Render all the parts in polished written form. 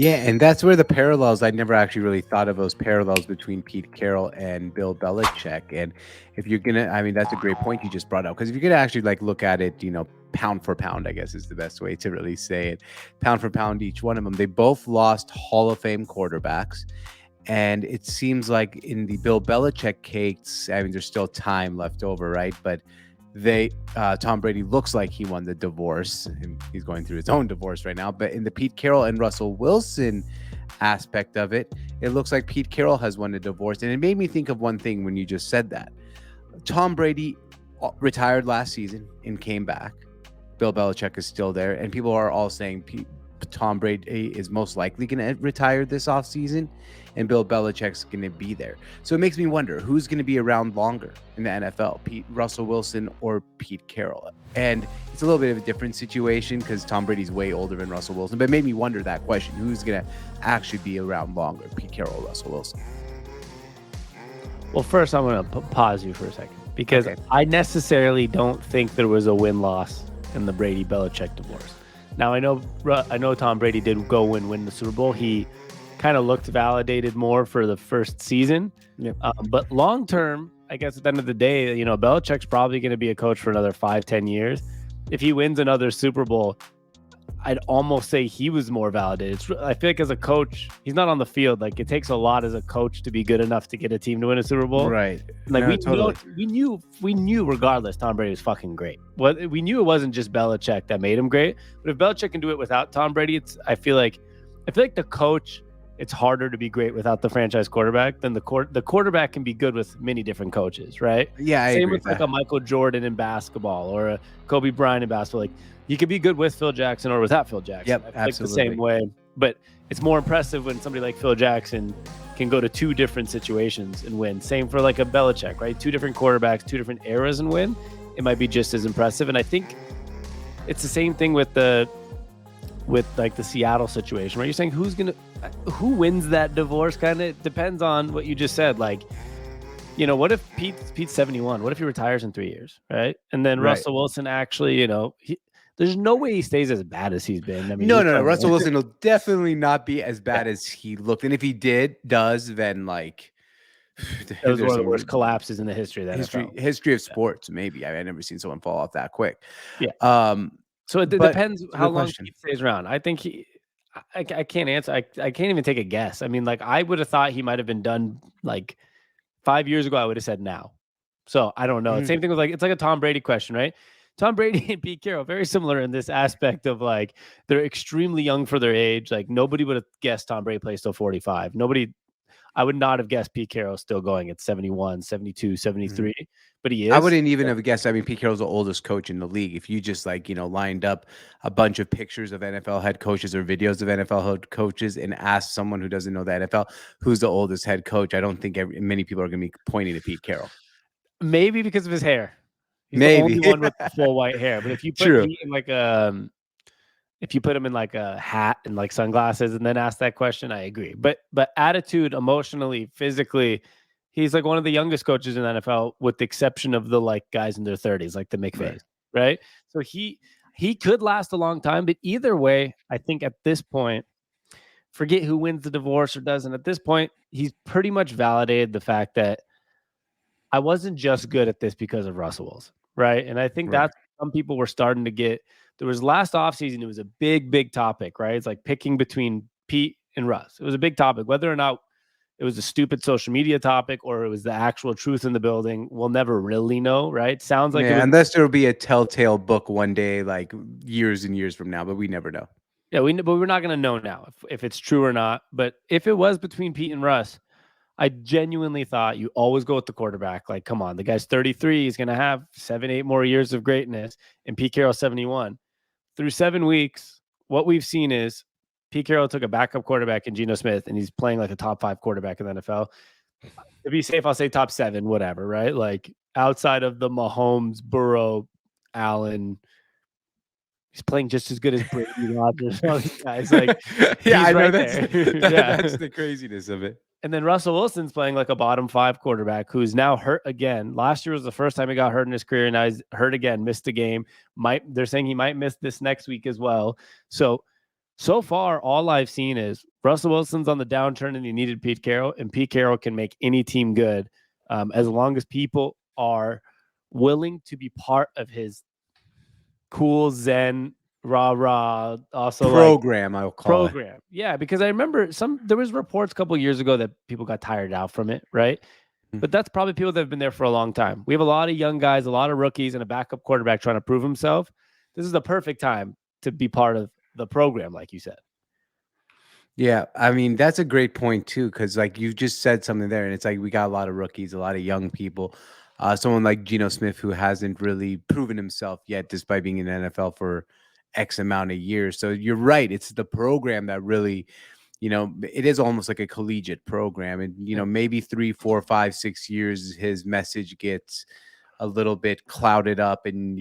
Yeah, and that's where the parallels, I never actually really thought of those parallels between Pete Carroll and Bill Belichick. And if you're gonna, I mean, that's a great point you just brought up, because if you're gonna actually like look at it, pound for pound, I guess is the best way to really say it. Pound for pound, each one of them, they both lost Hall of Fame quarterbacks. And it seems like in the Bill Belichick case, I mean, there's still time left over, right? But Tom Brady looks like he won the divorce, and he's going through his own divorce right now. But in the Pete Carroll and Russell Wilson aspect of it, it looks like Pete Carroll has won a divorce. And it made me think of one thing when you just said that. Tom Brady retired last season and came back. Bill Belichick is still there, and people are all saying Tom Brady is most likely going to retire this offseason, and Bill Belichick's going to be there. So it makes me wonder who's going to be around longer in the NFL, Russell Wilson or Pete Carroll. And it's a little bit of a different situation because Tom Brady's way older than Russell Wilson, but it made me wonder that question: who's going to actually be around longer, Pete Carroll or Russell Wilson? Well, first I'm going to pause you for a second, because I necessarily don't think there was a win-loss in the Brady-Belichick divorce. Now, I know Tom Brady did go win the Super Bowl. He kind of looked validated more for the first season. Yep. But long term, I guess at the end of the day, Belichick's probably going to be a coach for another 5-10 years. If he wins another Super Bowl, I'd almost say he was more validated. I feel like as a coach, he's not on the field. Like, it takes a lot as a coach to be good enough to get a team to win a Super Bowl. Right. Like, we knew regardless, Tom Brady was fucking great. We knew it wasn't just Belichick that made him great. But if Belichick can do it without Tom Brady, I feel like the coach, it's harder to be great without the franchise quarterback than the quarterback can be good with many different coaches, right? Yeah, I Same agree with like a Michael Jordan in basketball or a Kobe Bryant in basketball. Like, you could be good with Phil Jackson or without Phil Jackson. Yep, absolutely. The same way. But it's more impressive when somebody like Phil Jackson can go to two different situations and win. Same for like a Belichick, right? Two different quarterbacks, two different eras and win. It might be just as impressive. And I think it's the same thing with like the Seattle situation, right? You're saying who wins that divorce? Kind of depends on what you just said. Like, what if Pete's 71? What if he retires in 3 years, right? And then Russell Wilson actually, there's no way he stays as bad as he's been. I mean, no. Russell Wilson will definitely not be as bad as he looked. And if he does, then like that was one of the worst collapses in the history of the history of sports. Maybe I've never seen someone fall off that quick. Yeah. So it depends how long he stays around. I think I can't answer. I can't even take a guess. I mean, like, I would have thought he might have been done like 5 years ago. I would have said now. So I don't know. Mm-hmm. Same thing with it's like a Tom Brady question, right? Tom Brady and Pete Carroll, very similar in this aspect of like, they're extremely young for their age. Like, nobody would have guessed Tom Brady plays till 45. I would not have guessed Pete Carroll still going at 71, 72, 73, but he is. I wouldn't even have guessed. I mean, Pete Carroll's the oldest coach in the league. If you just lined up a bunch of pictures of NFL head coaches or videos of NFL head coaches and asked someone who doesn't know the NFL, who's the oldest head coach, I don't think many people are going to be pointing to Pete Carroll. Maybe because of his hair. He's the only one with full white hair. But if you put Pete in if you put him in like a hat and like sunglasses and then ask that question, I agree. But attitude, emotionally, physically, he's like one of the youngest coaches in the NFL, with the exception of the like guys in their 30s, like the McVays, right? So he could last a long time. But either way, I think at this point, forget who wins the divorce or doesn't. At this point, he's pretty much validated the fact that I wasn't just good at this because of Russell Wilson, right? And I think that's some people were starting to get. There was last offseason, it was a big topic, right? It's like picking between Pete and Russ. It was a big topic. Whether or not it was a stupid social media topic or it was the actual truth in the building, we'll never really know, right? Sounds like unless there will be a telltale book one day, like years and years from now, but we never know. Yeah, but we're not going to know now if it's true or not. But if it was between Pete and Russ, I genuinely thought you always go with the quarterback. Like, come on, the guy's 33. He's going to have 7-8 more years of greatness. And Pete Carroll, 71. Through 7 weeks, what we've seen is Pete Carroll took a backup quarterback in Geno Smith, and he's playing like a top 5 quarterback in the NFL. To be safe, I'll say top 7, whatever, right? Like, outside of the Mahomes, Burrow, Allen, he's playing just as good as Brady, Rodgers, all these guys. Like, I know there. That's the craziness of it. And then Russell Wilson's playing like a bottom 5 quarterback who's now hurt again. Last year was the first time he got hurt in his career, and now he's hurt again, missed a game. They're saying he might miss this next week as well. So far, all I've seen is Russell Wilson's on the downturn and he needed Pete Carroll, and Pete Carroll can make any team good as long as people are willing to be part of his cool Zen rah also program, I'll call it. program. Yeah, because I remember there was reports a couple of years ago that people got tired out from it, right? But that's probably people that have been there for a long time. We have a lot of young guys, a lot of rookies, and a backup quarterback trying to prove himself. This is the perfect time to be part of the program, like you said. Yeah, I mean, that's a great point too, because like you just said something there, and it's like we got a lot of rookies, a lot of young people. Someone like Geno Smith who hasn't really proven himself yet, despite being in the NFL for X amount of years. So you're right; it's the program that really, it is almost like a collegiate program, and maybe 3, 4, 5, 6 years, his message gets a little bit clouded up, and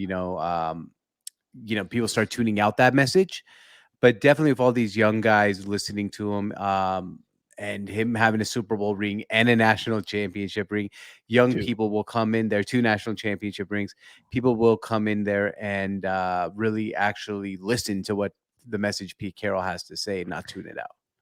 people start tuning out that message. But definitely with all these young guys listening to him, and him having a Super Bowl ring and a national championship ring, young people will come in there, 2 national championship rings. People will come in there and really actually listen to what the message Pete Carroll has to say, not tune it out.